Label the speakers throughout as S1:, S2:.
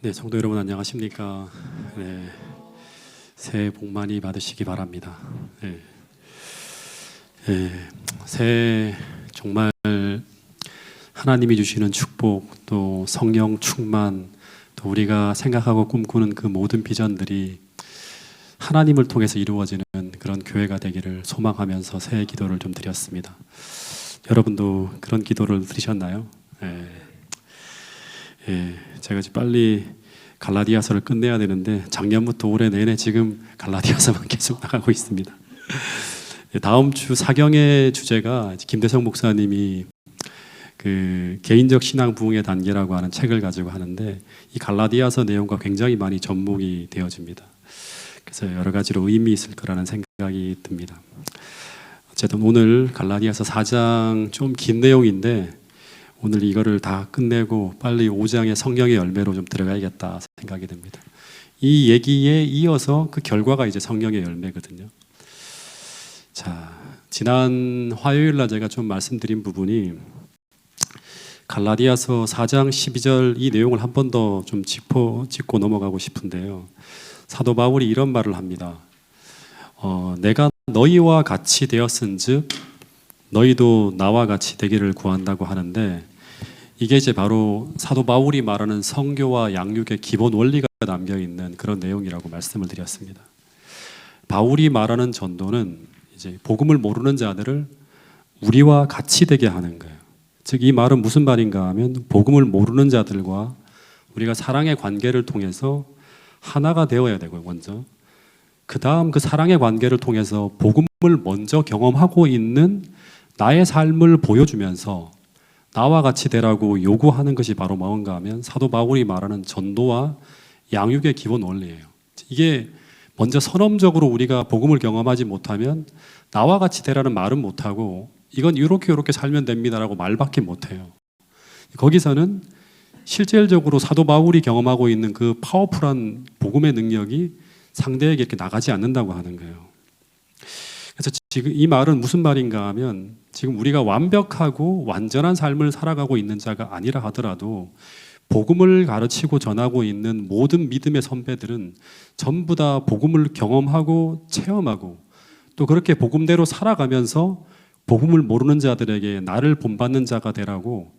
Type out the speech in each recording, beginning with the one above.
S1: 네, 성도 여러분 안녕하십니까? 네, 새해 복 많이 받으시기 바랍니다. 네, 새해 정말 하나님이 주시는 축복, 또 성령 충만, 또 우리가 생각하고 꿈꾸는 그 모든 비전들이 하나님을 통해서 이루어지는 그런 교회가 되기를 소망하면서 새해 기도를 좀 드렸습니다. 여러분도 그런 기도를 드리셨나요? 제가 지금 빨리 갈라디아서를 끝내야 되는데 작년부터 올해 내내 지금 갈라디아서만 계속 나가고 있습니다. 다음 주 사경의 주제가 김대성 목사님이 그 개인적 신앙 부흥의 단계라고 하는 책을 가지고 하는데 이 갈라디아서 내용과 굉장히 많이 접목이 되어집니다. 그래서 여러 가지로 의미 있을 거라는 생각이 듭니다. 어쨌든 오늘 갈라디아서 4장 좀 긴 내용인데 오늘 이거를 다 끝내고 빨리 5장의 성령의 열매로 좀 들어가야겠다 생각이 듭니다. 이 얘기에 이어서 그 결과가 이제 성령의 열매거든요. 자, 지난 화요일 날 제가 좀 말씀드린 부분이 갈라디아서 4장 12절 이 내용을 한 번 더 좀 짚고 넘어가고 싶은데요. 사도 바울이 이런 말을 합니다. 내가 너희와 같이 되었은즉 너희도 나와 같이 되기를 구한다고 하는데 이게 이제 바로 사도 바울이 말하는 선교와 양육의 기본 원리가 담겨 있는 그런 내용이라고 말씀을 드렸습니다. 바울이 말하는 전도는 이제 복음을 모르는 자들을 우리와 같이 되게 하는 거예요. 즉 이 말은 무슨 말인가 하면 복음을 모르는 자들과 우리가 사랑의 관계를 통해서 하나가 되어야 되고요. 먼저 그 다음 그 사랑의 관계를 통해서 복음을 먼저 경험하고 있는 나의 삶을 보여주면서 나와 같이 되라고 요구하는 것이 바로 뭔가 하면 사도 바울이 말하는 전도와 양육의 기본 원리예요. 이게 먼저 선언적으로 우리가 복음을 경험하지 못하면 나와 같이 되라는 말은 못하고 이건 이렇게 살면 됩니다라고 말밖에 못해요. 거기서는 실질적으로 사도 바울이 경험하고 있는 그 파워풀한 복음의 능력이 상대에게 이렇게 나가지 않는다고 하는 거예요. 그래서 지금 이 말은 무슨 말인가 하면 지금 우리가 완벽하고 완전한 삶을 살아가고 있는 자가 아니라 하더라도 복음을 가르치고 전하고 있는 모든 믿음의 선배들은 전부 다 복음을 경험하고 체험하고 또 그렇게 복음대로 살아가면서 복음을 모르는 자들에게 나를 본받는 자가 되라고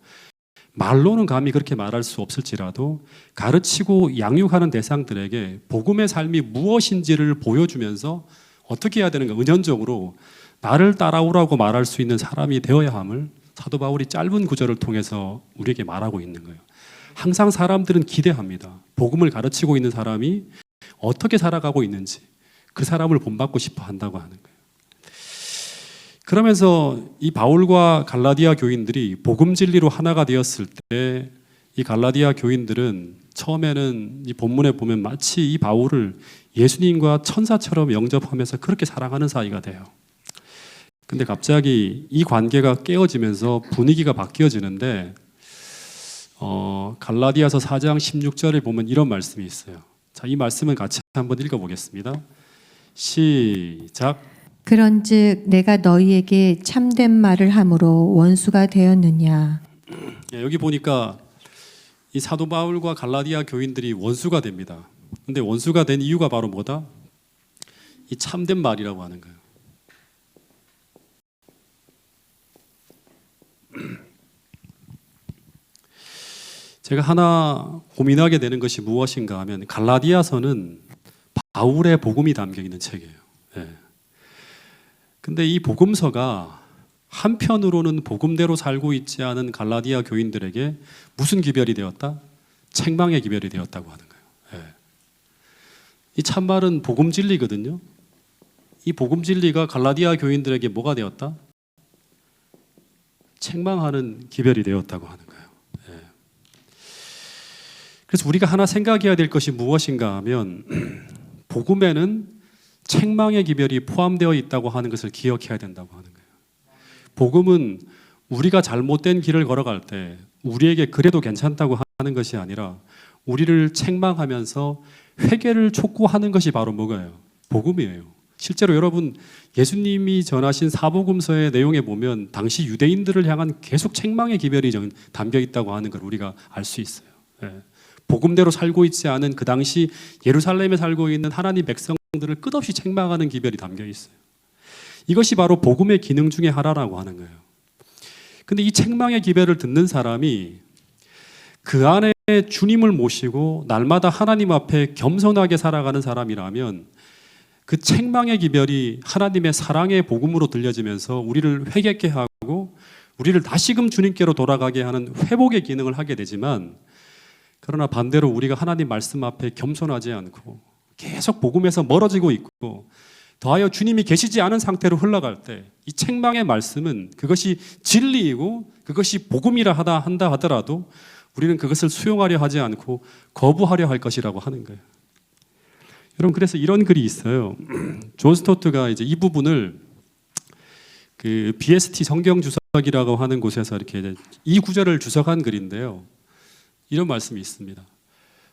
S1: 말로는 감히 그렇게 말할 수 없을지라도 가르치고 양육하는 대상들에게 복음의 삶이 무엇인지를 보여주면서 어떻게 해야 되는가 은연적으로 나를 따라오라고 말할 수 있는 사람이 되어야 함을 사도 바울이 짧은 구절을 통해서 우리에게 말하고 있는 거예요. 항상 사람들은 기대합니다. 복음을 가르치고 있는 사람이 어떻게 살아가고 있는지 그 사람을 본받고 싶어 한다고 하는 거예요. 그러면서 이 바울과 갈라디아 교인들이 복음 진리로 하나가 되었을 때 이 갈라디아 교인들은 처음에는 이 본문에 보면 마치 이 바울을 예수님과 천사처럼 영접하면서 그렇게 사랑하는 사이가 돼요. 근데 갑자기 이 관계가 깨어지면서 분위기가 바뀌어지는데 갈라디아서 4장 16절에 보면 이런 말씀이 있어요. 자, 이 말씀을 같이 한번 읽어보겠습니다. 시작.
S2: 그런즉 내가 너희에게 참된 말을 함으로 원수가 되었느냐.
S1: 여기 보니까 이 사도 바울과 갈라디아 교인들이 원수가 됩니다. 근데 원수가 된 이유가 바로 뭐다? 이 참된 말이라고 하는 거예요. 제가 하나 고민하게 되는 것이 무엇인가 하면 갈라디아서는 바울의 복음이 담겨 있는 책이에요. 근데 이 복음서가 한편으로는 복음대로 살고 있지 않은 갈라디아 교인들에게 무슨 기별이 되었다? 책망의 기별이 되었다고 하는 거예요. 이 참말은 복음 진리거든요. 이 복음 진리가 갈라디아 교인들에게 뭐가 되었다? 책망하는 기별이 되었다고 하는 거예요. 그래서 우리가 하나 생각해야 될 것이 무엇인가 하면 복음에는 책망의 기별이 포함되어 있다고 하는 것을 기억해야 된다고 하는 거예요. 복음은 우리가 잘못된 길을 걸어갈 때 우리에게 그래도 괜찮다고 하는 것이 아니라 우리를 책망하면서 회개를 촉구하는 것이 바로 뭐가요? 복음이에요. 실제로 여러분 예수님이 전하신 사복음서의 내용에 보면 당시 유대인들을 향한 계속 책망의 기별이 담겨 있다고 하는 걸 우리가 알 수 있어요. 복음대로 살고 있지 않은 그 당시 예루살렘에 살고 있는 하나님 백성들을 끝없이 책망하는 기별이 담겨 있어요. 이것이 바로 복음의 기능 중에 하나라고 하는 거예요. 근데 이 책망의 기별을 듣는 사람이 그 안에 주님을 모시고 날마다 하나님 앞에 겸손하게 살아가는 사람이라면 그 책망의 기별이 하나님의 사랑의 복음으로 들려지면서 우리를 회개케 하고 우리를 다시금 주님께로 돌아가게 하는 회복의 기능을 하게 되지만, 그러나 반대로 우리가 하나님 말씀 앞에 겸손하지 않고 계속 복음에서 멀어지고 있고 더하여 주님이 계시지 않은 상태로 흘러갈 때 이 책망의 말씀은 그것이 진리이고 그것이 복음이라 한다 하더라도 우리는 그것을 수용하려 하지 않고 거부하려 할 것이라고 하는 거예요. 여러분, 그래서 이런 글이 있어요. 존 스토트가 이제 이 부분을 그 BST 성경 주석이라고 하는 곳에서 이렇게 이 구절을 주석한 글인데요. 이런 말씀이 있습니다.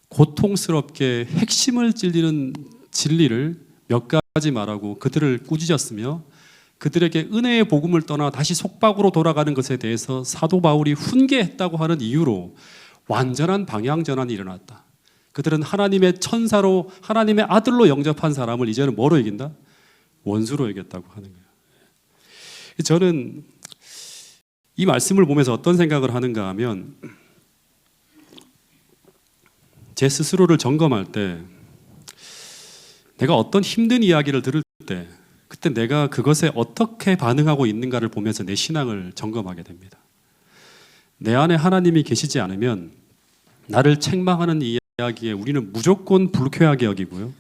S1: 고통스럽게 핵심을 찔리는 진리를 몇 가지 말하고 그들을 꾸짖었으며 그들에게 은혜의 복음을 떠나 다시 속박으로 돌아가는 것에 대해서 사도 바울이 훈계했다고 하는 이유로 완전한 방향 전환이 일어났다. 그들은 하나님의 천사로 하나님의 아들로 영접한 사람을 이제는 뭐로 여긴다? 원수로 여겼다고 하는 거예요. 저는 이 말씀을 보면서 어떤 생각을 하는가 하면 제 스스로를 점검할 때 내가 어떤 힘든 이야기를 들을 때 그때 내가 그것에 어떻게 반응하고 있는가를 보면서 내 신앙을 점검하게 됩니다. 내 안에 하나님이 계시지 않으면 나를 책망하는 이야기에 우리는 무조건 불쾌하게 여기고요.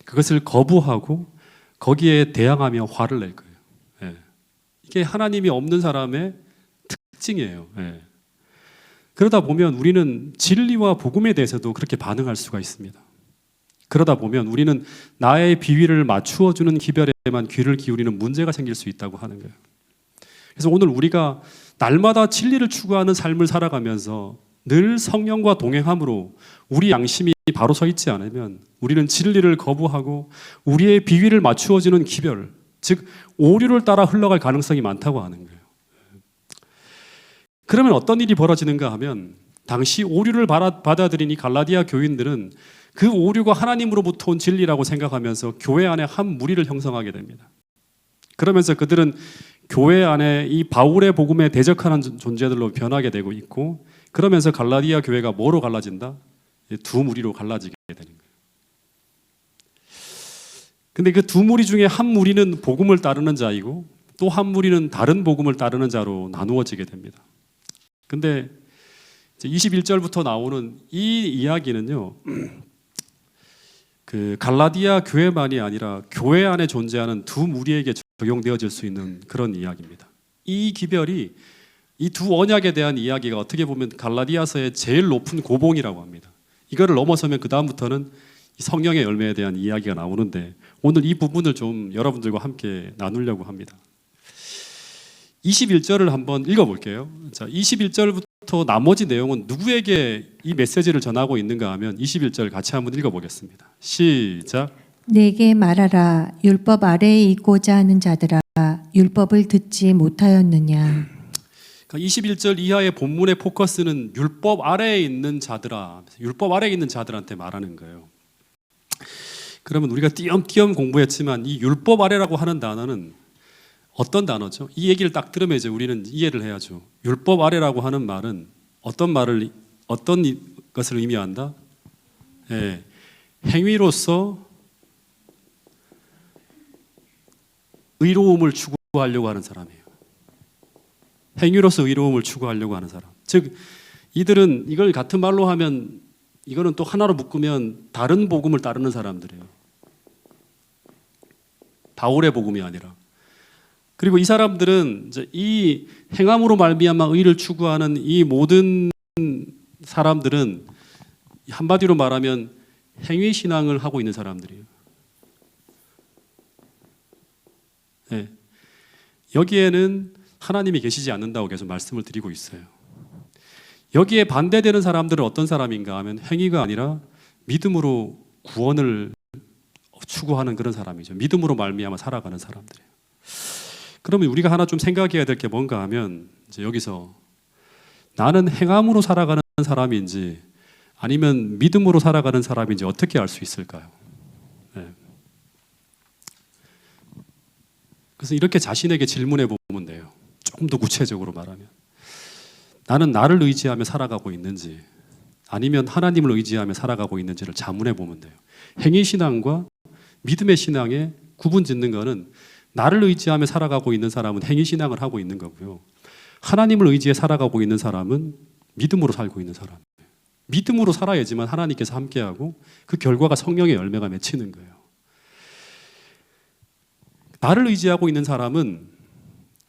S1: 그것을 거부하고 거기에 대항하며 화를 낼 거예요. 예. 이게 하나님이 없는 사람의 특징이에요. 예. 그러다 보면 우리는 진리와 복음에 대해서도 그렇게 반응할 수가 있습니다. 그러다 보면 우리는 나의 비위를 맞추어 주는 기별에만 귀를 기울이는 문제가 생길 수 있다고 하는 거예요. 그래서 오늘 우리가 날마다 진리를 추구하는 삶을 살아가면서 늘 성령과 동행함으로 우리 양심이 바로 서 있지 않으면 우리는 진리를 거부하고 우리의 비위를 맞추어 주는 기별, 즉 오류를 따라 흘러갈 가능성이 많다고 하는 거예요. 그러면 어떤 일이 벌어지는가 하면 당시 오류를 받아들인 이 갈라디아 교인들은 그 오류가 하나님으로부터 온 진리라고 생각하면서 교회 안에 한 무리를 형성하게 됩니다. 그러면서 그들은 교회 안에 이 바울의 복음에 대적하는 존재들로 변하게 되고 있고, 그러면서 갈라디아 교회가 뭐로 갈라진다? 두 무리로 갈라지게 되는 거예요. 근데 그 두 무리 중에 한 무리는 복음을 따르는 자이고 또 한 무리는 다른 복음을 따르는 자로 나누어지게 됩니다. 근데 21절부터 나오는 이 이야기는요, 그 갈라디아 교회만이 아니라 교회 안에 존재하는 두 무리에게 적용되어질 수 있는 그런 이야기입니다. 이 기별이 이 두 언약에 대한 이야기가 어떻게 보면 갈라디아서의 제일 높은 고봉이라고 합니다. 이거를 넘어서면 그 다음부터는 성령의 열매에 대한 이야기가 나오는데 오늘 이 부분을 좀 여러분들과 함께 나누려고 합니다. 21절을 한번 읽어볼게요. 자, 21절부터 나머지 내용은 누구에게 이 메시지를 전하고 있는가 하면 21절 같이 한번 읽어보겠습니다. 시작.
S2: 내게 말하라. 율법 아래에 있고자 하는 자들아, 율법을 듣지 못하였느냐.
S1: 그러니까 21절 이하의 본문의 포커스는 율법 아래에 있는 자들아, 율법 아래에 있는 자들한테 말하는 거예요. 그러면 우리가 띄엄띄엄 공부했지만 이 율법 아래라고 하는 단어는 어떤 단어죠? 이 얘기를 딱 들으면 이제 우리는 이해를 해야죠. 율법 아래라고 하는 말은 어떤 것을 의미한다? 예, 행위로서 의로움을 추구하려고 하는 사람이에요. 행위로서 의로움을 추구하려고 하는 사람. 즉 이들은 이걸 같은 말로 하면 이거는 또 하나로 묶으면 다른 복음을 따르는 사람들이에요. 바울의 복음이 아니라. 그리고 이 사람들은 이제 이 행함으로 말미암아 의를 추구하는 이 모든 사람들은 한마디로 말하면 행위 신앙을 하고 있는 사람들이에요. 네. 여기에는 하나님이 계시지 않는다고 계속 말씀을 드리고 있어요. 여기에 반대되는 사람들은 어떤 사람인가 하면 행위가 아니라 믿음으로 구원을 추구하는 그런 사람이죠. 믿음으로 말미암아 살아가는 사람들이에요. 그러면 우리가 하나 좀 생각해야 될 게 뭔가 하면 이제 여기서 나는 행함으로 살아가는 사람인지 아니면 믿음으로 살아가는 사람인지 어떻게 알 수 있을까요? 네. 그래서 이렇게 자신에게 질문해 보면 돼요. 조금 더 구체적으로 말하면 나는 나를 의지하며 살아가고 있는지 아니면 하나님을 의지하며 살아가고 있는지를 자문해 보면 돼요. 행위신앙과 믿음의 신앙에 구분 짓는 것은 나를 의지하며 살아가고 있는 사람은 행위신앙을 하고 있는 거고요. 하나님을 의지해 살아가고 있는 사람은 믿음으로 살고 있는 사람. 믿음으로 살아야지만 하나님께서 함께하고 그 결과가 성령의 열매가 맺히는 거예요. 나를 의지하고 있는 사람은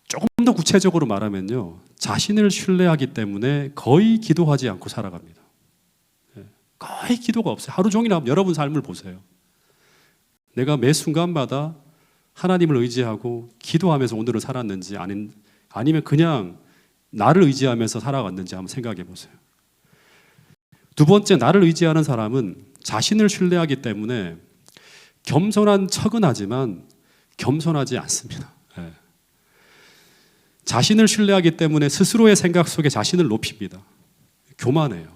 S1: 조금 더 구체적으로 말하면요, 자신을 신뢰하기 때문에 거의 기도하지 않고 살아갑니다. 거의 기도가 없어요. 하루 종일 여러분 삶을 보세요. 내가 매 순간마다 하나님을 의지하고 기도하면서 오늘을 살았는지 아니면 그냥 나를 의지하면서 살아갔는지 한번 생각해 보세요. 두 번째, 나를 의지하는 사람은 자신을 신뢰하기 때문에 겸손한 척은 하지만 겸손하지 않습니다. 자신을 신뢰하기 때문에 스스로의 생각 속에 자신을 높입니다. 교만해요.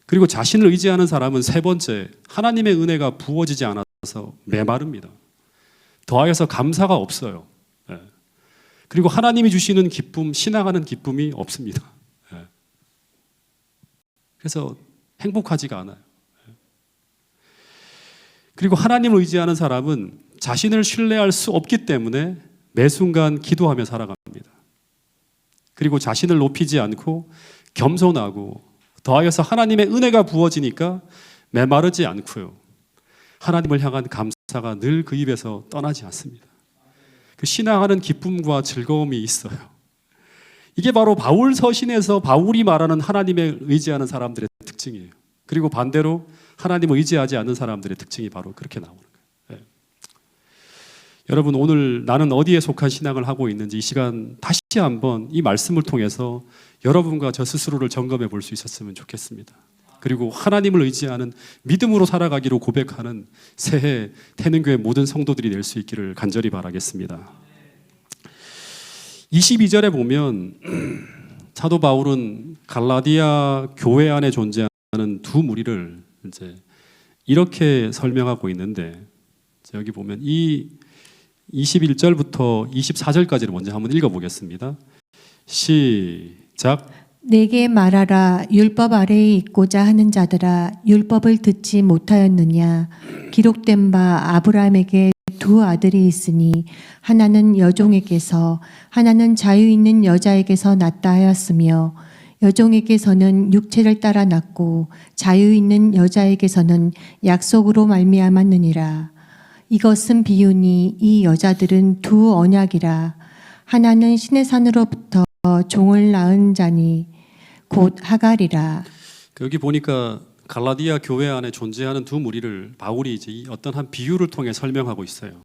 S1: 그리고 자신을 의지하는 사람은 세 번째, 하나님의 은혜가 부어지지 않아서 메마릅니다. 더하여서 감사가 없어요. 그리고 하나님이 주시는 기쁨, 신앙하는 기쁨이 없습니다. 그래서 행복하지가 않아요. 그리고 하나님을 의지하는 사람은 자신을 신뢰할 수 없기 때문에 매 순간 기도하며 살아갑니다. 그리고 자신을 높이지 않고 겸손하고 더하여서 하나님의 은혜가 부어지니까 메마르지 않고요. 하나님을 향한 감사가 늘 그 입에서 떠나지 않습니다. 그 신앙하는 기쁨과 즐거움이 있어요. 이게 바로 바울 서신에서 바울이 말하는 하나님을 의지하는 사람들의 특징이에요. 그리고 반대로 하나님을 의지하지 않는 사람들의 특징이 바로 그렇게 나오는 거예요. 여러분, 오늘 나는 어디에 속한 신앙을 하고 있는지 이 시간 다시 한번 이 말씀을 통해서 여러분과 저 스스로를 점검해 볼 수 있었으면 좋겠습니다. 그리고 하나님을 의지하는 믿음으로 살아가기로 고백하는 새해 태능교회 모든 성도들이 될 수 있기를 간절히 바라겠습니다. 22절에 보면 사도 바울은 갈라디아 교회 안에 존재하는 두 무리를 이제 이렇게 설명하고 있는데, 여기 보면 이 21절부터 24절까지를 먼저 한번 읽어보겠습니다. 시작.
S2: 내게 말하라. 율법 아래에 있고자 하는 자들아, 율법을 듣지 못하였느냐? 기록된 바 아브라함에게 두 아들이 있으니 하나는 여종에게서 하나는 자유 있는 여자에게서 낳다 하였으며, 여종에게서는 육체를 따라 낳고 자유 있는 여자에게서는 약속으로 말미암았느니라. 이것은 비유니 이 여자들은 두 언약이라. 하나는 신의 산으로부터 종을 낳은 자니 곧 하갈이라.
S1: 여기 보니까 갈라디아 교회 안에 존재하는 두 무리를 바울이 이제 어떤 한 비유를 통해 설명하고 있어요.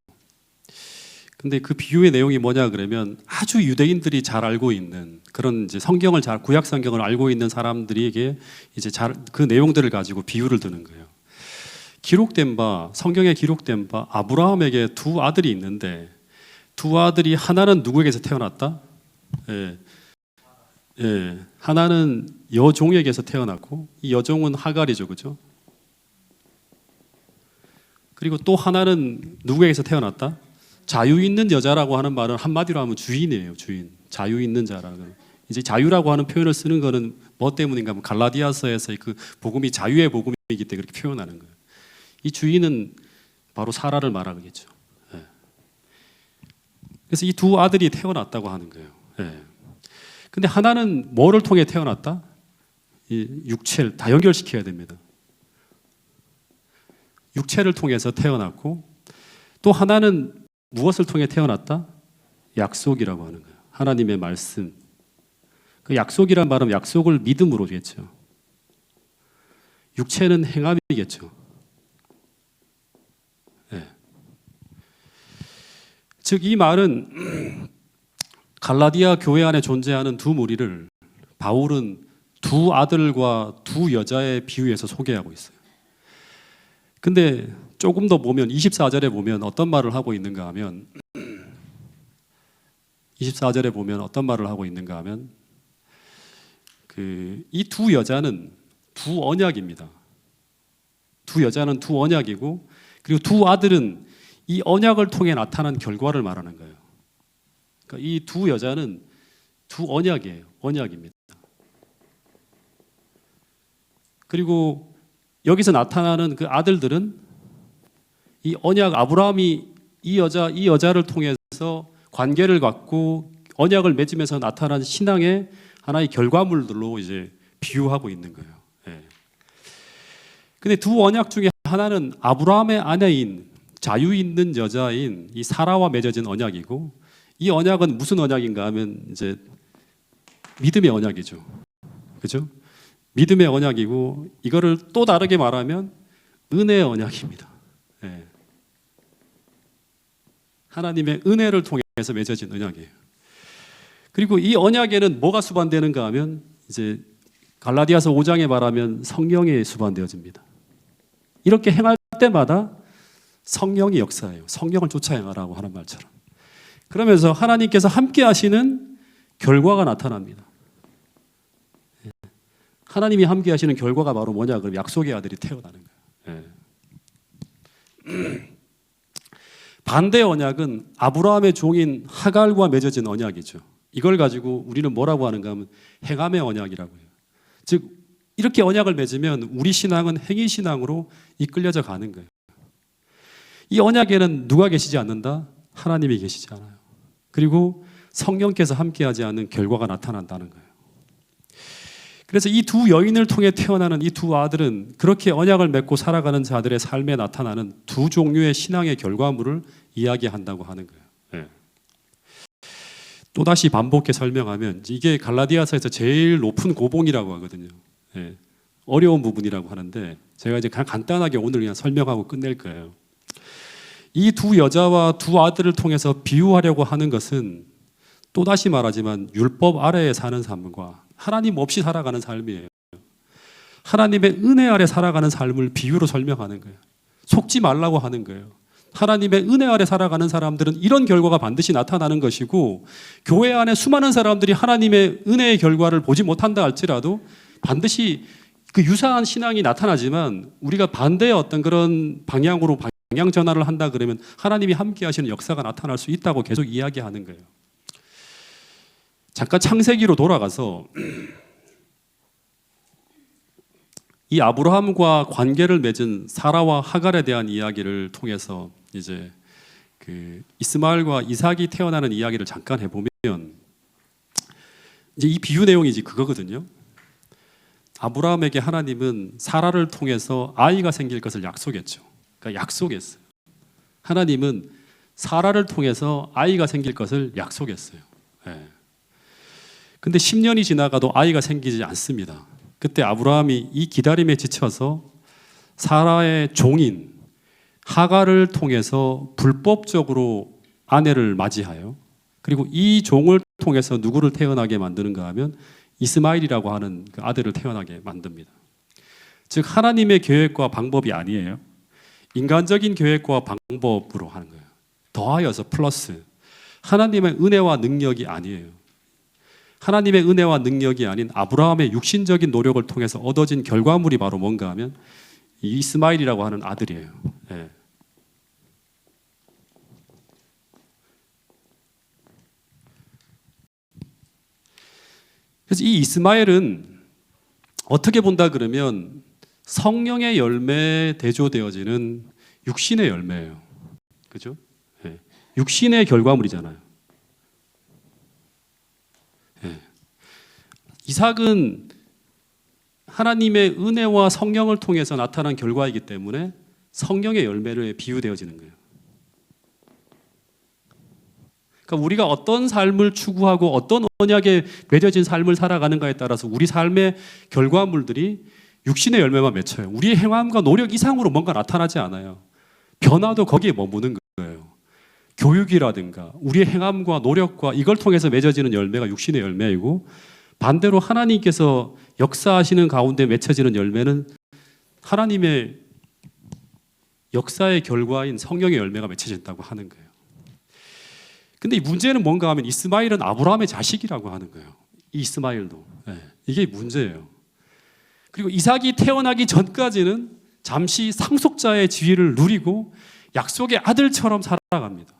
S1: 근데 그 비유의 내용이 뭐냐 그러면 아주 유대인들이 잘 알고 있는 그런 이제 성경을 구약 성경을 알고 있는 사람들에게 이제 그 내용들을 가지고 비유를 드는 거예요. 기록된 바, 성경에 기록된 바 아브라함에게 두 아들이 있는데 두 아들이 하나는 누구에게서 태어났다? 하나는 여종에게서 태어났고 이 여종은 하갈이죠, 그죠? 그리고 또 하나는 누구에게서 태어났다? 자유 있는 여자라고 하는 말은 한마디로 하면 주인이에요, 주인. 자유 있는 자라는. 이제 자유라고 하는 표현을 쓰는 거는 뭐 때문인가 하면 갈라디아서에서 그 복음이 자유의 복음이기 때문에 그렇게 표현하는 거예요. 이 주인은 바로 사라를 말하겠죠. 그래서 이 두 아들이 태어났다고 하는 거예요. 근데 하나는 뭐를 통해 태어났다? 이 육체를 다 연결시켜야 됩니다. 육체를 통해서 태어났고 또 하나는 무엇을 통해 태어났다? 약속이라고 하는 거예요. 하나님의 말씀. 그 약속이란 말은 약속을 믿음으로 겠죠. 육체는 행함이겠죠. 즉 이 말은 갈라디아 교회 안에 존재하는 두 무리를 바울은 두 아들과 두 여자의 비유에서 소개하고 있어요. 근데 조금 더 보면 24절에 보면 어떤 말을 하고 있는가 하면 24절에 보면 어떤 말을 하고 있는가 하면 이 두 여자는 두 언약입니다. 두 여자는 두 언약이고, 그리고 두 아들은 이 언약을 통해 나타난 결과를 말하는 거예요. 그러니까 이 두 여자는 두 언약이에요. 언약입니다. 그리고 여기서 나타나는 그 아들들은 이 언약, 아브라함이 이 여자를 통해서 관계를 갖고 언약을 맺으면서 나타난 신앙의 하나의 결과물들로 이제 비유하고 있는 거예요. 예. 근데 두 언약 중에 하나는 아브라함의 아내인 자유 있는 여자인 이 사라와 맺어진 언약이고, 이 언약은 무슨 언약인가 하면 이제 믿음의 언약이죠. 그죠? 믿음의 언약이고, 이거를 또 다르게 말하면 은혜의 언약입니다. 예. 하나님의 은혜를 통해서 맺어진 언약이에요. 그리고 이 언약에는 뭐가 수반되는가 하면 이제 갈라디아서 5장에 말하면 성령이 수반되어집니다. 이렇게 행할 때마다 성령이 역사해요. 성령을 쫓아 행하라고 하는 말처럼. 그러면서 하나님께서 함께 하시는 결과가 나타납니다. 하나님이 함께 하시는 결과가 바로 뭐냐? 그럼 약속의 아들이 태어나는 거예요. 반대 언약은 아브라함의 종인 하갈과 맺어진 언약이죠. 이걸 가지고 우리는 뭐라고 하는가 하면 행함의 언약이라고 해요. 즉 이렇게 언약을 맺으면 우리 신앙은 행위 신앙으로 이끌려져 가는 거예요. 이 언약에는 누가 계시지 않는다? 하나님이 계시지 않아요. 그리고 성령께서 함께하지 않는 결과가 나타난다는 거예요. 그래서 이 두 여인을 통해 태어나는 이 두 아들은 그렇게 언약을 맺고 살아가는 자들의 삶에 나타나는 두 종류의 신앙의 결과물을 이야기한다고 하는 거예요. 네. 또다시 반복해 설명하면 이게 갈라디아서에서 제일 높은 고봉이라고 하거든요. 네. 어려운 부분이라고 하는데 제가 이제 간단하게 오늘 그냥 설명하고 끝낼 거예요. 이 두 여자와 두 아들을 통해서 비유하려고 하는 것은 또다시 말하지만 율법 아래에 사는 삶과 하나님 없이 살아가는 삶이에요. 하나님의 은혜 아래 살아가는 삶을 비유로 설명하는 거예요. 속지 말라고 하는 거예요. 하나님의 은혜 아래 살아가는 사람들은 이런 결과가 반드시 나타나는 것이고, 교회 안에 수많은 사람들이 하나님의 은혜의 결과를 보지 못한다 할지라도 반드시 그 유사한 신앙이 나타나지만 우리가 반대의 어떤 그런 방향으로 방향 전환을 한다 그러면 하나님이 함께 하시는 역사가 나타날 수 있다고 계속 이야기하는 거예요. 잠깐 창세기로 돌아가서 이 아브라함과 관계를 맺은 사라와 하갈에 대한 이야기를 통해서 이제 그 이스마엘과 이삭이 태어나는 이야기를 잠깐 해보면 이제 이 비유 내용이 이제 그거거든요. 아브라함에게 하나님은 사라를 통해서 아이가 생길 것을 약속했죠. 그러니까 약속했어요. 하나님은 사라를 통해서 아이가 생길 것을 약속했어요. 네. 근데 10년이 지나가도 아이가 생기지 않습니다. 그때 아브라함이 이 기다림에 지쳐서 사라의 종인 하갈을 통해서 불법적으로 아내를 맞이하여, 그리고 이 종을 통해서 누구를 태어나게 만드는가 하면 이스마엘이라고 하는 그 아들을 태어나게 만듭니다. 즉 하나님의 계획과 방법이 아니에요. 인간적인 계획과 방법으로 하는 거예요. 더하여서 플러스 하나님의 은혜와 능력이 아니에요. 하나님의 은혜와 능력이 아닌 아브라함의 육신적인 노력을 통해서 얻어진 결과물이 바로 뭔가 하면 이스마엘이라고 하는 아들이에요. 네. 그래서 이 이스마엘은 어떻게 본다 그러면 성령의 열매에 대조되어지는 육신의 열매예요. 그죠? 네. 육신의 결과물이잖아요. 네. 이삭은 하나님의 은혜와 성령을 통해서 나타난 결과이기 때문에 성령의 열매로 비유되어지는 거예요. 그러니까 우리가 어떤 삶을 추구하고 어떤 언약에 맺어진 삶을 살아가는가에 따라서 우리 삶의 결과물들이 육신의 열매만 맺혀요. 우리의 행함과 노력 이상으로 뭔가 나타나지 않아요. 변화도 거기에 머무는 거예요. 교육이라든가 우리의 행함과 노력과 이걸 통해서 맺어지는 열매가 육신의 열매이고, 반대로 하나님께서 역사하시는 가운데 맺혀지는 열매는 하나님의 역사의 결과인 성령의 열매가 맺혀진다고 하는 거예요. 근데 이 문제는 뭔가 하면 이스마엘은 아브라함의 자식이라고 하는 거예요. 이 이스마엘도. 네, 이게 문제예요. 그리고 이삭이 태어나기 전까지는 잠시 상속자의 지위를 누리고 약속의 아들처럼 살아갑니다.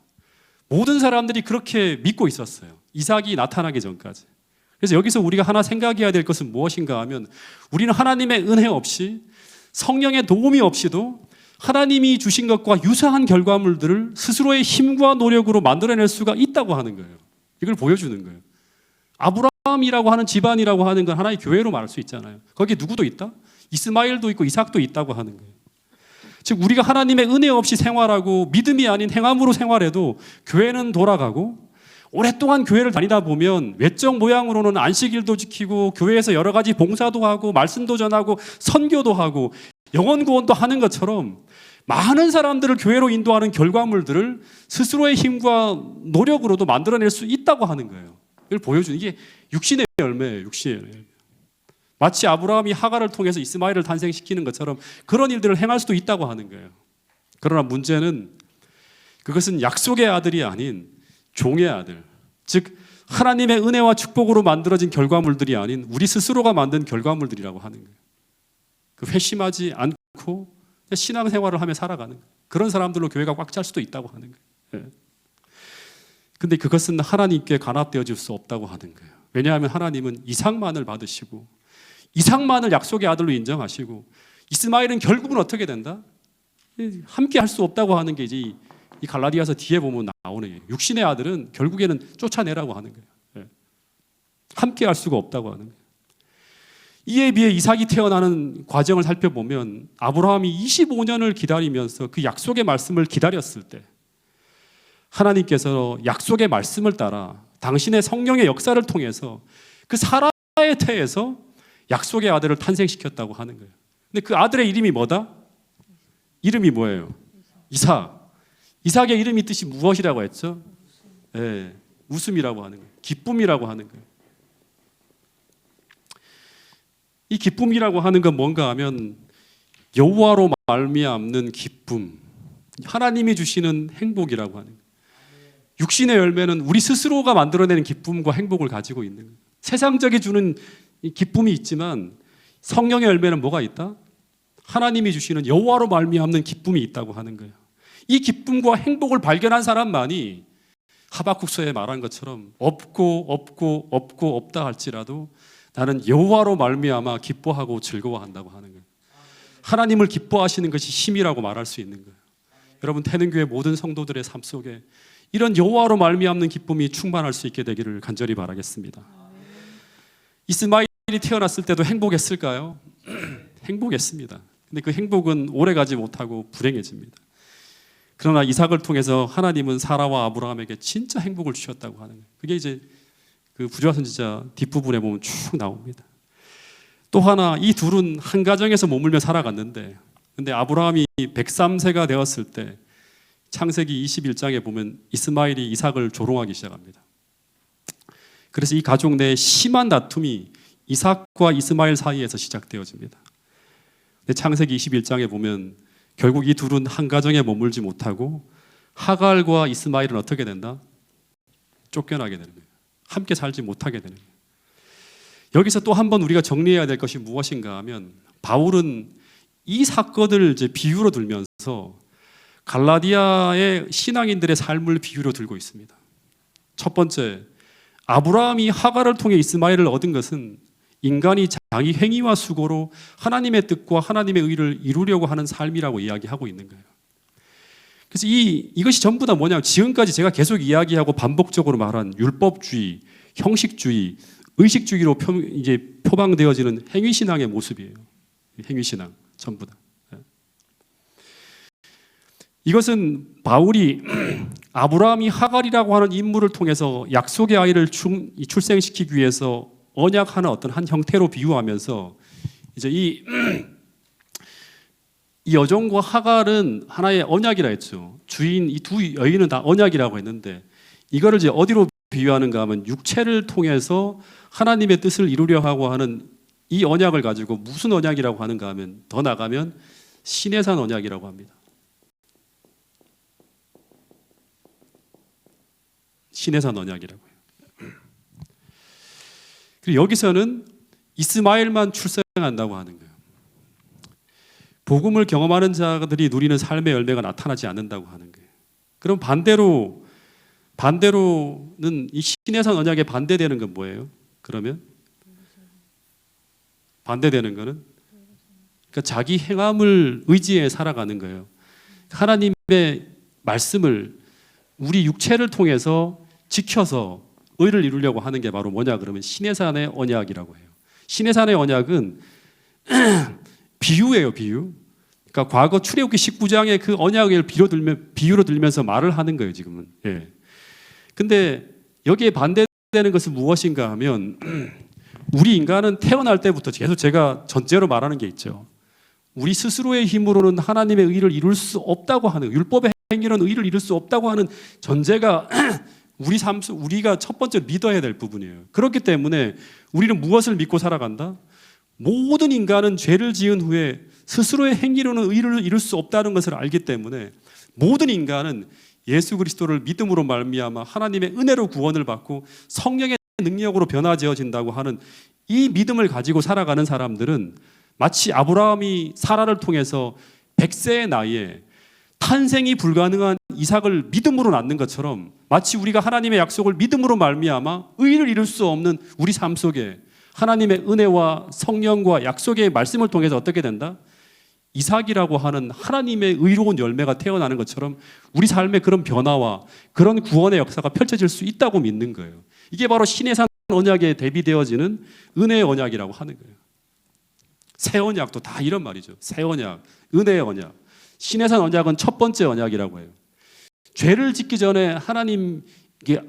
S1: 모든 사람들이 그렇게 믿고 있었어요. 이삭이 나타나기 전까지. 그래서 여기서 우리가 하나 생각해야 될 것은 무엇인가 하면 우리는 하나님의 은혜 없이 성령의 도움이 없이도 하나님이 주신 것과 유사한 결과물들을 스스로의 힘과 노력으로 만들어낼 수가 있다고 하는 거예요. 이걸 보여주는 거예요. 아브라함이라고 하는 집안이라고 하는 건 하나의 교회로 말할 수 있잖아요. 거기에 누구도 있다? 이스마엘도 있고 이삭도 있다고 하는 거예요. 즉 우리가 하나님의 은혜 없이 생활하고 믿음이 아닌 행함으로 생활해도 교회는 돌아가고 오랫동안 교회를 다니다 보면 외적 모양으로는 안식일도 지키고 교회에서 여러 가지 봉사도 하고 말씀도 전하고 선교도 하고 영혼 구원도 하는 것처럼 많은 사람들을 교회로 인도하는 결과물들을 스스로의 힘과 노력으로도 만들어낼 수 있다고 하는 거예요. 이걸 보여주는 이게 육신의 열매예요. 육신의 열매. 마치 아브라함이 하갈을 통해서 이스마엘을 탄생시키는 것처럼 그런 일들을 행할 수도 있다고 하는 거예요. 그러나 문제는 그것은 약속의 아들이 아닌 종의 아들, 즉 하나님의 은혜와 축복으로 만들어진 결과물들이 아닌 우리 스스로가 만든 결과물들이라고 하는 거예요. 그 회심하지 않고 신앙생활을 하며 살아가는 거예요. 그런 사람들로 교회가 꽉 찰 수도 있다고 하는 거예요. 근데 그것은 하나님께 간합되어질 수 없다고 하는 거예요. 왜냐하면 하나님은 이삭만을 받으시고 이삭만을 약속의 아들로 인정하시고 이스마엘은 결국은 어떻게 된다? 함께 할 수 없다고 하는 게 이제 이 갈라디아서 뒤에 보면 나오는 거예요. 육신의 아들은 결국에는 쫓아내라고 하는 거예요. 함께 할 수가 없다고 하는 거예요. 이에 비해 이삭이 태어나는 과정을 살펴보면 아브라함이 25년을 기다리면서 그 약속의 말씀을 기다렸을 때 하나님께서 약속의 말씀을 따라 당신의 성령의 역사를 통해서 그 사라의 태에서 약속의 아들을 탄생시켰다고 하는 거예요. 근데 그 아들의 이름이 뭐다? 이름이 뭐예요? 이삭. 이삭의 이름이 뜻이 무엇이라고 했죠? 네, 웃음이라고 하는 거예요. 기쁨이라고 하는 거예요. 이 기쁨이라고 하는 건 뭔가 하면 여호와로 말미암는 기쁨, 하나님이 주시는 행복이라고 하는 거예요. 육신의 열매는 우리 스스로가 만들어내는 기쁨과 행복을 가지고 있는 거예요. 세상적이 주는 기쁨이 있지만 성령의 열매는 뭐가 있다? 하나님이 주시는 여호와로 말미암는 기쁨이 있다고 하는 거예요. 이 기쁨과 행복을 발견한 사람만이 하박국서에 말한 것처럼 없고 없다 할지라도 나는 여호와로 말미암아 기뻐하고 즐거워한다고 하는 거예요. 하나님을 기뻐하시는 것이 힘이라고 말할 수 있는 거예요. 여러분 태능교회 모든 성도들의 삶 속에 이런 여호와로 말미암는 기쁨이 충만할 수 있게 되기를 간절히 바라겠습니다. 이스마엘이 태어났을 때도 행복했을까요? 행복했습니다. 근데 그 행복은 오래가지 못하고 불행해집니다. 그러나 이삭을 통해서 하나님은 사라와 아브라함에게 진짜 행복을 주셨다고 하는 거예요. 그게 이제 그 부조화 선지자 뒷부분에 보면 쭉 나옵니다. 또 하나 이 둘은 한 가정에서 머물며 살아갔는데 근데 아브라함이 103세가 되었을 때 창세기 21장에 보면 이스마엘이 이삭을 조롱하기 시작합니다. 그래서 이 가족 내에 심한 다툼이 이삭과 이스마엘 사이에서 시작되어집니다. 근데 창세기 21장에 보면 결국 이 둘은 한 가정에 머물지 못하고 하갈과 이스마엘은 어떻게 된다? 쫓겨나게 되는 거예요. 함께 살지 못하게 되는 거예요. 여기서 또 한 번 우리가 정리해야 될 것이 무엇인가 하면 바울은 이 사건을 이제 비유로 들면서 갈라디아의 신앙인들의 삶을 비유로 들고 있습니다. 첫 번째, 아브라함이 하갈을 통해 이스마엘을 얻은 것은 인간이 자기 행위와 수고로 하나님의 뜻과 하나님의 의를 이루려고 하는 삶이라고 이야기하고 있는 거예요. 그래서 이것이 전부 다 뭐냐? 지금까지 제가 계속 이야기하고 반복적으로 말한 율법주의, 형식주의, 의식주의로 이제 표방되어지는 행위신앙의 모습이에요. 행위신앙 전부 다. 이것은 바울이 아브라함이 하갈이라고 하는 인물을 통해서 약속의 아이를 출생시키기 위해서 언약하는 어떤 한 형태로 비유하면서 이제 이 여종과 하갈은 하나의 언약이라 했죠. 주인 이 두 여인은 다 언약이라고 했는데 이거를 이제 어디로 비유하는가 하면 육체를 통해서 하나님의 뜻을 이루려 하고 하는 이 언약을 가지고 무슨 언약이라고 하는가 하면 더 나가면 시내산 언약이라고 합니다. 시내산 언약이라고 해요. 그리고 여기서는 이스마엘만 출생한다고 하는 거예요. 복음을 경험하는 자들이 누리는 삶의 열매가 나타나지 않는다고 하는 거예요. 그럼 반대로는 이 신해산 언약에 반대되는 건 뭐예요? 그러면 반대되는 거는 그러니까 자기 행함을 의지해 살아가는 거예요. 하나님의 말씀을 우리 육체를 통해서 지켜서 의를 이루려고 하는 게 바로 뭐냐 그러면 신해산의 언약이라고 해요. 신해산의 언약은 비유예요, 비유. 그러니까 과거 출애굽기 19장의 그 언약을 비유로 들면서 말을 하는 거예요, 지금은. 예. 근데 여기에 반대되는 것은 무엇인가 하면 우리 인간은 태어날 때부터 계속 제가 전제로 말하는 게 있죠. 우리 스스로의 힘으로는 하나님의 의를 이룰 수 없다고 하는, 율법의 행위로는 의를 이룰 수 없다고 하는 전제가 우리가 첫 번째 믿어야 될 부분이에요. 그렇기 때문에 우리는 무엇을 믿고 살아간다? 모든 인간은 죄를 지은 후에 스스로의 행위로는 의를 이룰 수 없다는 것을 알기 때문에 모든 인간은 예수 그리스도를 믿음으로 말미암아 하나님의 은혜로 구원을 받고 성령의 능력으로 변화되어진다고 하는 이 믿음을 가지고 살아가는 사람들은 마치 아브라함이 사라를 통해서 100세의 나이에 탄생이 불가능한 이삭을 믿음으로 낳는 것처럼 마치 우리가 하나님의 약속을 믿음으로 말미암아 의를 이룰 수 없는 우리 삶 속에 하나님의 은혜와 성령과 약속의 말씀을 통해서 어떻게 된다? 이삭이라고 하는 하나님의 의로운 열매가 태어나는 것처럼 우리 삶의 그런 변화와 그런 구원의 역사가 펼쳐질 수 있다고 믿는 거예요. 이게 바로 신해산 언약에 대비되어지는 은혜의 언약이라고 하는 거예요. 새 언약도 다 이런 말이죠. 새 언약, 은혜의 언약. 신해산 언약은 첫 번째 언약이라고 해요. 죄를 짓기 전에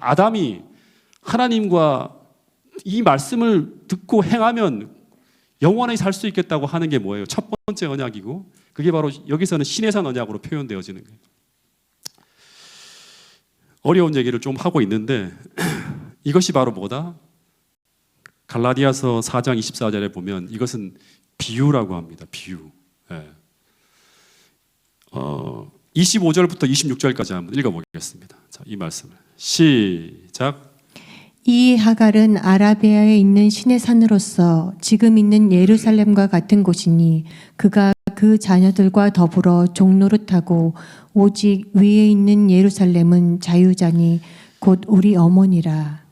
S1: 아담이 하나님과 이 말씀을 듣고 행하면 영원히 살 수 있겠다고 하는 게 뭐예요? 첫 번째 언약이고 그게 바로 여기서는 신해산 언약으로 표현되어지는 거예요. 어려운 얘기를 좀 하고 있는데 이것이 바로 뭐다? 갈라디아서 4장 24절에 보면 이것은 비유라고 합니다. 비유. 예. 25절부터 26절까지 한번 읽어보겠습니다. 자, 이 말씀을 시작.
S2: 이 하갈은 아라비아에 있는 신의 산으로서 지금 있는 예루살렘과 같은 곳이니 그가 그 자녀들과 더불어 종노릇하고 오직 위에 있는 예루살렘은 자유자니 곧 우리 어머니라.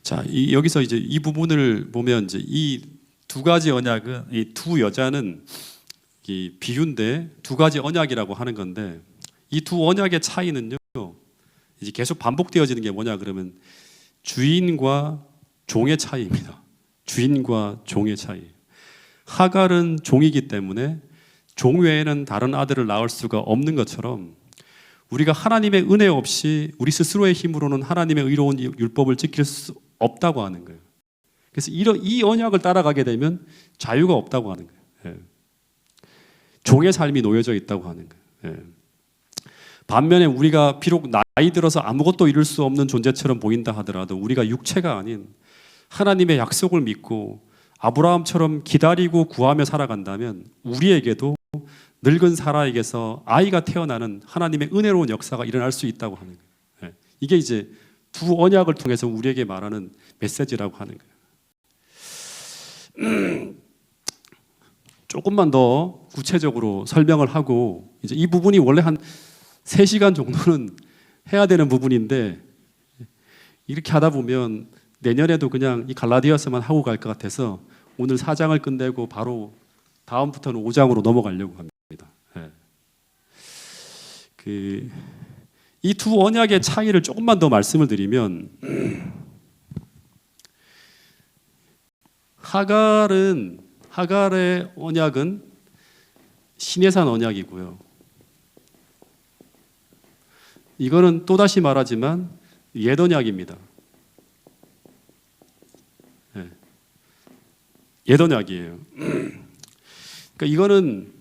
S1: 자, 여기서 이제 이 부분을 보면 이제 이 두 가지 언약은 이 두 여자는 이 비유인데 두 가지 언약이라고 하는 건데 이 두 언약의 차이는요. 이제 계속 반복되어지는 게 뭐냐 그러면 주인과 종의 차이입니다. 주인과 종의 차이. 하갈은 종이기 때문에 종 외에는 다른 아들을 낳을 수가 없는 것처럼 우리가 하나님의 은혜 없이 우리 스스로의 힘으로는 하나님의 의로운 율법을 지킬 수 없다고 하는 거예요. 그래서 이 언약을 따라가게 되면 자유가 없다고 하는 거예요. 예. 종의 삶이 놓여져 있다고 하는 거예요. 예. 반면에 우리가 비록 나이 들어서 아무것도 이룰 수 없는 존재처럼 보인다 하더라도 우리가 육체가 아닌 하나님의 약속을 믿고 아브라함처럼 기다리고 구하며 살아간다면 우리에게도 늙은 사라에게서 아이가 태어나는 하나님의 은혜로운 역사가 일어날 수 있다고 하는 거예요. 이게 이제 두 언약을 통해서 우리에게 말하는 메시지라고 하는 거예요. 조금만 더 구체적으로 설명을 하고 이제 이 부분이 원래 한 3시간 정도는 해야 되는 부분인데 이렇게 하다 보면 내년에도 그냥 이 갈라디아서만 하고 갈 것 같아서 오늘 4장을 끝내고 바로 다음부터는 5장으로 넘어가려고 합니다. 이 두 언약의 차이를 조금만 더 말씀을 드리면 하갈의 언약은 시내산 언약이고요. 이거는 또다시 말하지만 옛 언약입니다. 옛 언약이에요. 그러니까 이거는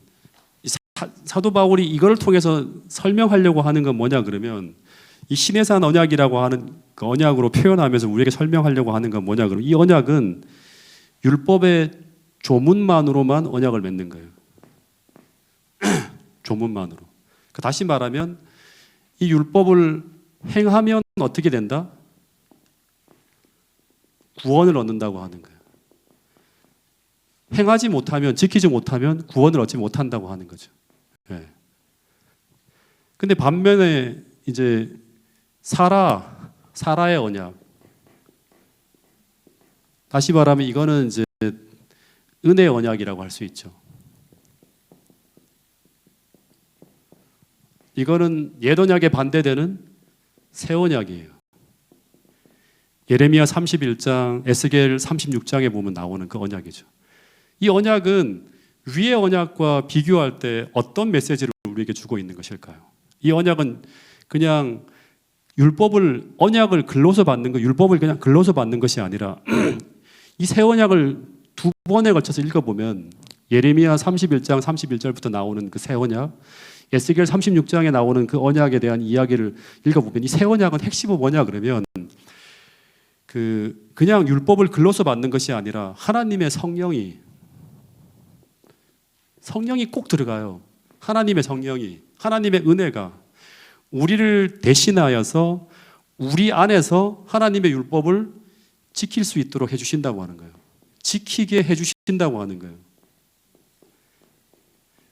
S1: 사도 바울이 이걸 통해서 설명하려고 하는 건 뭐냐 그러면 이 시내산 언약이라고 하는 그 언약으로 표현하면서 우리에게 설명하려고 하는 건 뭐냐 그러면 이 언약은 율법의 조문만으로만 언약을 맺는 거예요. 조문만으로. 그러니까 다시 말하면 이 율법을 행하면 어떻게 된다? 구원을 얻는다고 하는 거예요. 행하지 못하면, 지키지 못하면 구원을 얻지 못한다고 하는 거죠. 예. 근데 반면에 이제 사라의 언약, 다시 말하면 이거는 이제 은혜의 언약이라고 할 수 있죠. 이거는 옛 언약에 반대되는 새 언약이에요. 예레미야 31장, 에스겔 36장에 보면 나오는 그 언약이죠. 이 언약은 위의 언약과 비교할 때 어떤 메시지를 우리에게 주고 있는 것일까요? 이 언약은 그냥 언약을 글로서 받는 거, 율법을 그냥 글로서 받는 것이 아니라 이 새 언약을 두 번에 걸쳐서 읽어보면 예레미야 31장 31절부터 나오는 그 새 언약, 에스겔 36장에 나오는 그 언약에 대한 이야기를 읽어보면 이 새 언약은 핵심은 뭐냐 그러면 그냥 율법을 글로서 받는 것이 아니라 하나님의 성령이 꼭 들어가요. 하나님의 성령이, 하나님의 은혜가 우리를 대신하여서 우리 안에서 하나님의 율법을 지킬 수 있도록 해주신다고 하는 거예요. 지키게 해주신다고 하는 거예요.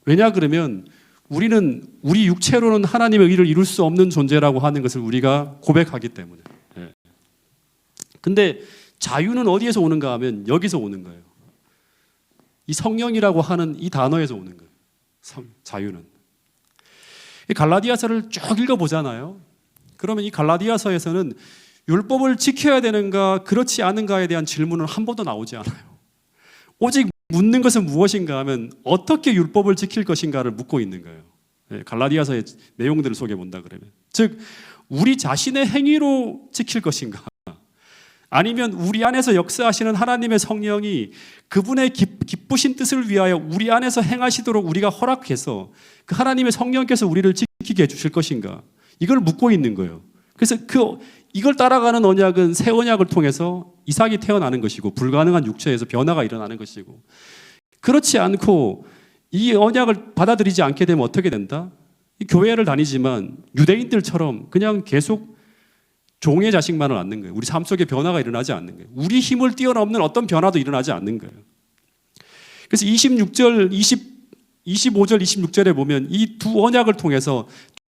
S1: 왜냐 그러면 우리는 우리 육체로는 하나님의 의를 이룰 수 없는 존재라고 하는 것을 우리가 고백하기 때문에. 근데 자유는 어디에서 오는가 하면 여기서 오는 거예요. 이 성령이라고 하는 이 단어에서 오는 거예요. 자유는. 이 갈라디아서를 쭉 읽어보잖아요. 그러면 이 갈라디아서에서는 율법을 지켜야 되는가 그렇지 않은가에 대한 질문은 한 번도 나오지 않아요. 오직 묻는 것은 무엇인가 하면 어떻게 율법을 지킬 것인가를 묻고 있는 거예요. 갈라디아서의 내용들을 소개해 본다 그러면, 즉 우리 자신의 행위로 지킬 것인가, 아니면 우리 안에서 역사하시는 하나님의 성령이 그분의 기쁘신 뜻을 위하여 우리 안에서 행하시도록 우리가 허락해서 그 하나님의 성령께서 우리를 지키게 해주실 것인가, 이걸 묻고 있는 거예요. 그래서 이걸 따라가는 언약은 새 언약을 통해서 이삭이 태어나는 것이고 불가능한 육체에서 변화가 일어나는 것이고, 그렇지 않고 이 언약을 받아들이지 않게 되면 어떻게 된다? 이 교회를 다니지만 유대인들처럼 그냥 계속 종의 자식만을 낳는 거예요. 우리 삶 속에 변화가 일어나지 않는 거예요. 우리 힘을 뛰어넘는 어떤 변화도 일어나지 않는 거예요. 그래서 25절, 26절에 보면 이 두 언약을 통해서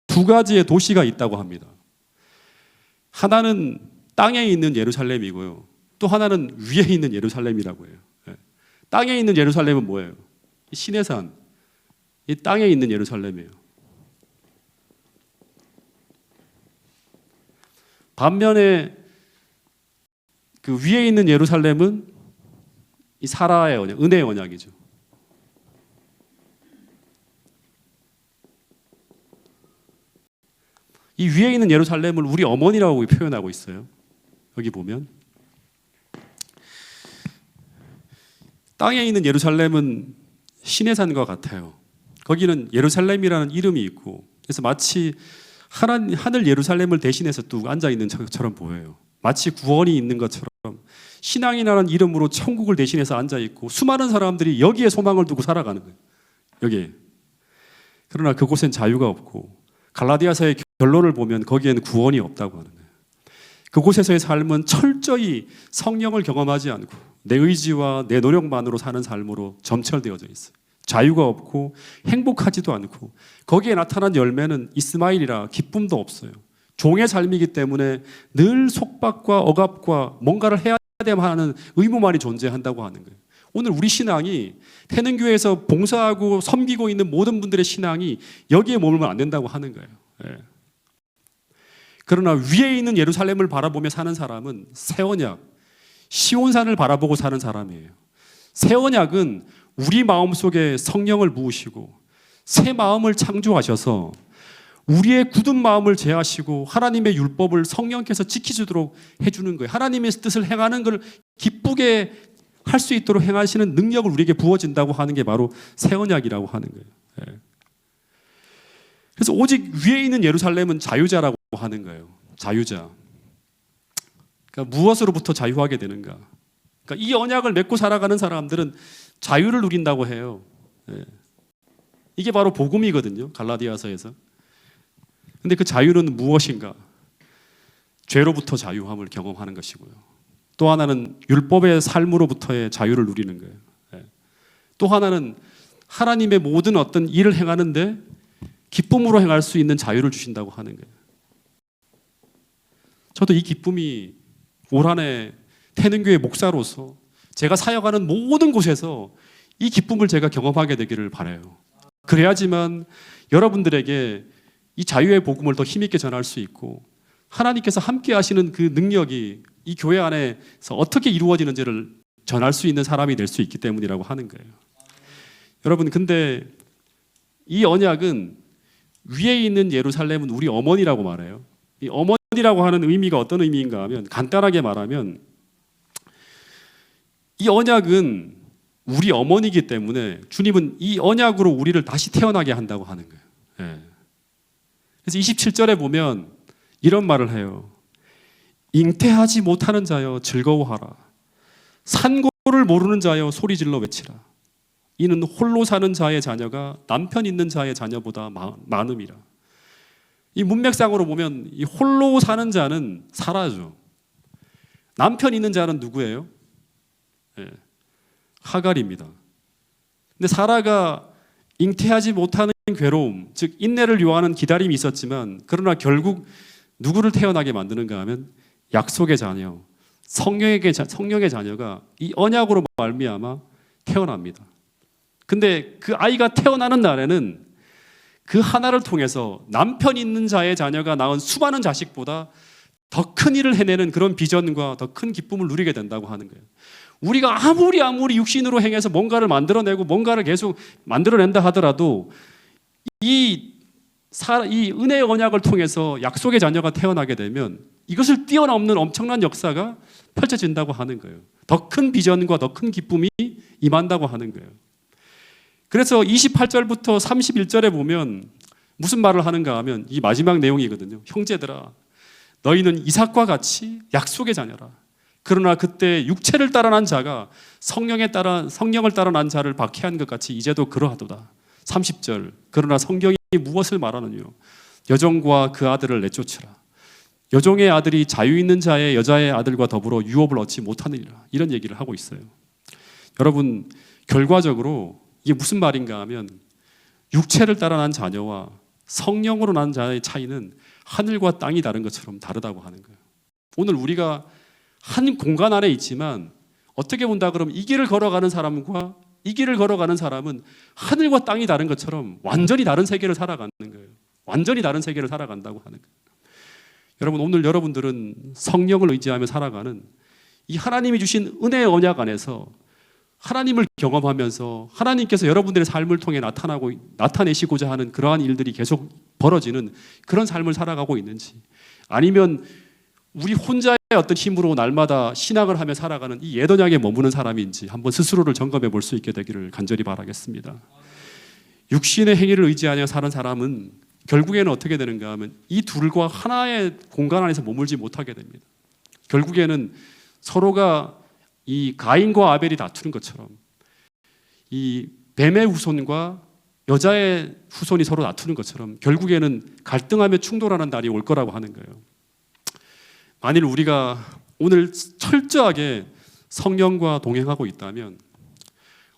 S1: 두 가지의 도시가 있다고 합니다. 하나는 땅에 있는 예루살렘이고요. 또 하나는 위에 있는 예루살렘이라고 해요. 땅에 있는 예루살렘은 뭐예요? 신의 산. 이 땅에 있는 예루살렘이에요. 반면에 그 위에 있는 예루살렘은 이 사라의 언약, 은혜의 언약이죠. 이 위에 있는 예루살렘을 우리 어머니라고 표현하고 있어요. 여기 보면 땅에 있는 예루살렘은 신의 산과 같아요. 거기는 예루살렘이라는 이름이 있고, 그래서 마치 하늘 예루살렘을 대신해서 뚝 앉아 있는 것처럼 보여요. 마치 구원이 있는 것처럼 신앙이라는 이름으로 천국을 대신해서 앉아 있고 수많은 사람들이 여기에 소망을 두고 살아가는 거예요. 여기에. 그러나 그곳엔 자유가 없고, 갈라디아서의 결론을 보면 거기에는 구원이 없다고 하는 거예요. 그곳에서의 삶은 철저히 성령을 경험하지 않고 내 의지와 내 노력만으로 사는 삶으로 점철되어져 있어요. 자유가 없고 행복하지도 않고, 거기에 나타난 열매는 이스마일이라 기쁨도 없어요. 종의 삶이기 때문에 늘 속박과 억압과 뭔가를 해야 되는 의무만이 존재한다고 하는 거예요. 오늘 우리 신앙이, 태능교회에서 봉사하고 섬기고 있는 모든 분들의 신앙이 여기에 머물면 안 된다고 하는 거예요. 그러나 위에 있는 예루살렘을 바라보며 사는 사람은 새 언약, 시온산을 바라보고 사는 사람이에요. 새 언약은 우리 마음속에 성령을 부으시고 새 마음을 창조하셔서 우리의 굳은 마음을 제하시고 하나님의 율법을 성령께서 지키시도록 해주는 거예요. 하나님의 뜻을 행하는 걸 기쁘게 할 수 있도록 행하시는 능력을 우리에게 부어진다고 하는 게 바로 새 언약이라고 하는 거예요. 그래서 오직 위에 있는 예루살렘은 자유자라고 하는 거예요. 자유자. 그러니까 무엇으로부터 자유하게 되는가? 그러니까 이 언약을 맺고 살아가는 사람들은 자유를 누린다고 해요. 이게 바로 복음이거든요. 갈라디아서에서. 근데 그 자유는 무엇인가? 죄로부터 자유함을 경험하는 것이고요. 또 하나는 율법의 삶으로부터의 자유를 누리는 거예요. 또 하나는 하나님의 모든 어떤 일을 행하는데 기쁨으로 행할 수 있는 자유를 주신다고 하는 거예요. 저도 이 기쁨이 올 한해 태능교회 목사로서 제가 사역하는 모든 곳에서 이 기쁨을 제가 경험하게 되기를 바라요. 그래야지만 여러분들에게 이 자유의 복음을 더 힘있게 전할 수 있고 하나님께서 함께 하시는 그 능력이 이 교회 안에서 어떻게 이루어지는지를 전할 수 있는 사람이 될 수 있기 때문이라고 하는 거예요. 여러분, 근데 이 언약은 위에 있는 예루살렘은 우리 어머니라고 말해요. 이 어머니라고 하는 의미가 어떤 의미인가 하면 간단하게 말하면 이 언약은 우리 어머니이기 때문에 주님은 이 언약으로 우리를 다시 태어나게 한다고 하는 거예요. 예. 그래서 27절에 보면 이런 말을 해요. 잉태하지 못하는 자여 즐거워하라. 산고를 모르는 자여 소리질러 외치라. 이는 홀로 사는 자의 자녀가 남편 있는 자의 자녀보다 많음이라. 이 문맥상으로 보면 이 홀로 사는 자는 사라죠. 남편 있는 자는 누구예요? 예, 하갈입니다. 근데 사라가 잉태하지 못하는 괴로움, 즉 인내를 요하는 기다림이 있었지만 그러나 결국 누구를 태어나게 만드는가 하면 약속의 자녀, 성령의 자녀가 이 언약으로 말미암아 태어납니다. 근데 그 아이가 태어나는 날에는 그 하나를 통해서 남편 있는 자의 자녀가 낳은 수많은 자식보다 더 큰 일을 해내는 그런 비전과 더 큰 기쁨을 누리게 된다고 하는 거예요. 우리가 아무리 육신으로 행해서 뭔가를 만들어내고 뭔가를 계속 만들어낸다 하더라도 이 은혜의 언약을 통해서 약속의 자녀가 태어나게 되면 이것을 뛰어넘는 엄청난 역사가 펼쳐진다고 하는 거예요. 더 큰 비전과 더 큰 기쁨이 임한다고 하는 거예요. 그래서 28절부터 31절에 보면 무슨 말을 하는가 하면 이 마지막 내용이거든요. 형제들아, 너희는 이삭과 같이 약속의 자녀라. 그러나 그때 육체를 따라 난 자가 성령을 따라 난 자를 박해한 것 같이 이제도 그러하도다. 30절, 그러나 성경이 무엇을 말하느냐? 여종과 그 아들을 내쫓으라. 여종의 아들이 자유 있는 자의 여자의 아들과 더불어 유업을 얻지 못하느니라. 이런 얘기를 하고 있어요. 여러분, 결과적으로 이게 무슨 말인가 하면 육체를 따라 난 자녀와 성령으로 난 자의 차이는 하늘과 땅이 다른 것처럼 다르다고 하는 거예요. 오늘 우리가 한 공간 안에 있지만 어떻게 본다 그러면 이 길을 걸어가는 사람과 이 길을 걸어가는 사람은 하늘과 땅이 다른 것처럼 완전히 다른 세계를 살아가는 거예요. 완전히 다른 세계를 살아간다고 하는 거예요. 여러분, 오늘 여러분들은 성령을 의지하며 살아가는 이 하나님이 주신 은혜의 언약 안에서 하나님을 경험하면서 하나님께서 여러분들의 삶을 통해 나타내시고자 하는 그러한 일들이 계속 벌어지는 그런 삶을 살아가고 있는지, 아니면 우리 혼자의 어떤 힘으로 날마다 신앙을 하며 살아가는 이 옛 언약에 머무는 사람인지 한번 스스로를 점검해 볼 수 있게 되기를 간절히 바라겠습니다. 육신의 행위를 의지하며 사는 사람은 결국에는 어떻게 되는가 하면 이 둘과 하나의 공간 안에서 머물지 못하게 됩니다. 결국에는 서로가 이 가인과 아벨이 다투는 것처럼 이 뱀의 후손과 여자의 후손이 서로 다투는 것처럼 결국에는 갈등하며 충돌하는 날이 올 거라고 하는 거예요. 만일 우리가 오늘 철저하게 성령과 동행하고 있다면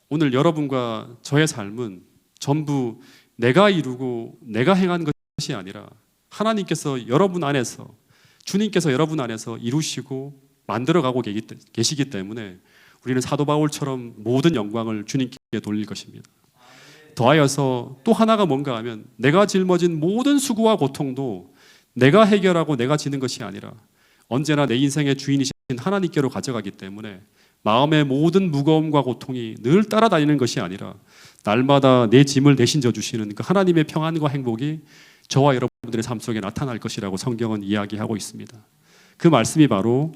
S1: 오늘 여러분과 저의 삶은 전부 내가 이루고 내가 행한 것이 아니라 하나님께서 여러분 안에서, 주님께서 여러분 안에서 이루시고 만들어가고 계시기 때문에 우리는 사도 바울처럼 모든 영광을 주님께 돌릴 것입니다. 더하여서 또 하나가 뭔가 하면 내가 짊어진 모든 수고와 고통도 내가 해결하고 내가 지는 것이 아니라 언제나 내 인생의 주인이신 하나님께로 가져가기 때문에 마음의 모든 무거움과 고통이 늘 따라다니는 것이 아니라 날마다 내 짐을 대신 져주시는 그 하나님의 평안과 행복이 저와 여러분들의 삶 속에 나타날 것이라고 성경은 이야기하고 있습니다. 그 말씀이 바로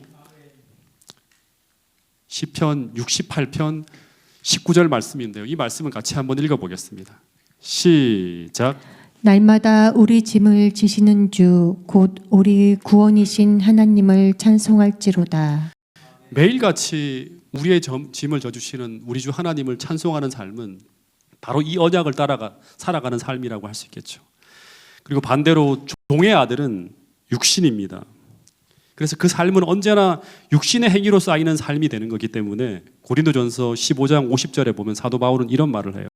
S1: 시편 68편 19절 말씀인데요. 이 말씀을 같이 한번 읽어보겠습니다. 시작.
S2: 날마다 우리 짐을 지시는 주 곧 우리 구원이신 하나님을 찬송할지로다.
S1: 매일같이 우리의 짐을 져주시는 우리 주 하나님을 찬송하는 삶은 바로 이 언약을 따라 살아가는 삶이라고 할 수 있겠죠. 그리고 반대로 종의 아들은 육신입니다. 그래서 그 삶은 언제나 육신의 행위로 쌓이는 삶이 되는 거기 때문에 고린도전서 15장 50절에 보면 사도 바울은 이런 말을 해요.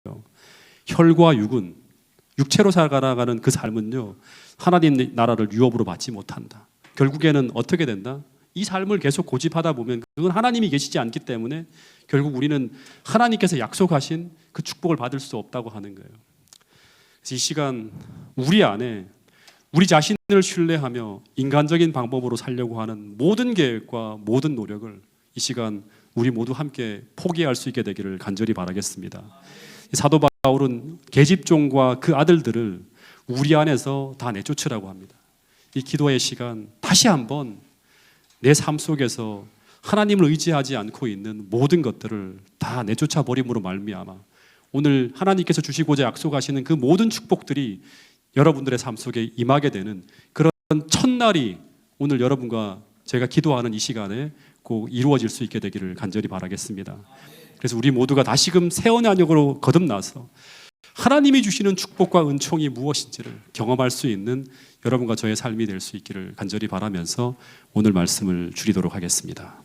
S1: 혈과 육은 육체로 살아가는 그 삶은요, 하나님 나라를 유업으로 받지 못한다. 결국에는 어떻게 된다? 이 삶을 계속 고집하다 보면 그건 하나님이 계시지 않기 때문에 결국 우리는 하나님께서 약속하신 그 축복을 받을 수 없다고 하는 거예요. 그래서 이 시간 우리 안에 우리 자신을 신뢰하며 인간적인 방법으로 살려고 하는 모든 계획과 모든 노력을 이 시간 우리 모두 함께 포기할 수 있게 되기를 간절히 바라겠습니다. 사도 바울은 계집종과 그 아들들을 우리 안에서 다 내쫓으라고 합니다. 이 기도의 시간 다시 한번 내 삶 속에서 하나님을 의지하지 않고 있는 모든 것들을 다 내쫓아 버림으로 말미암아 오늘 하나님께서 주시고자 약속하시는 그 모든 축복들이 여러분들의 삶 속에 임하게 되는 그런 첫날이 오늘 여러분과 제가 기도하는 이 시간에 꼭 이루어질 수 있게 되기를 간절히 바라겠습니다. 그래서 우리 모두가 다시금 새 언약으로 거듭나서 하나님이 주시는 축복과 은총이 무엇인지를 경험할 수 있는 여러분과 저의 삶이 될 수 있기를 간절히 바라면서 오늘 말씀을 줄이도록 하겠습니다.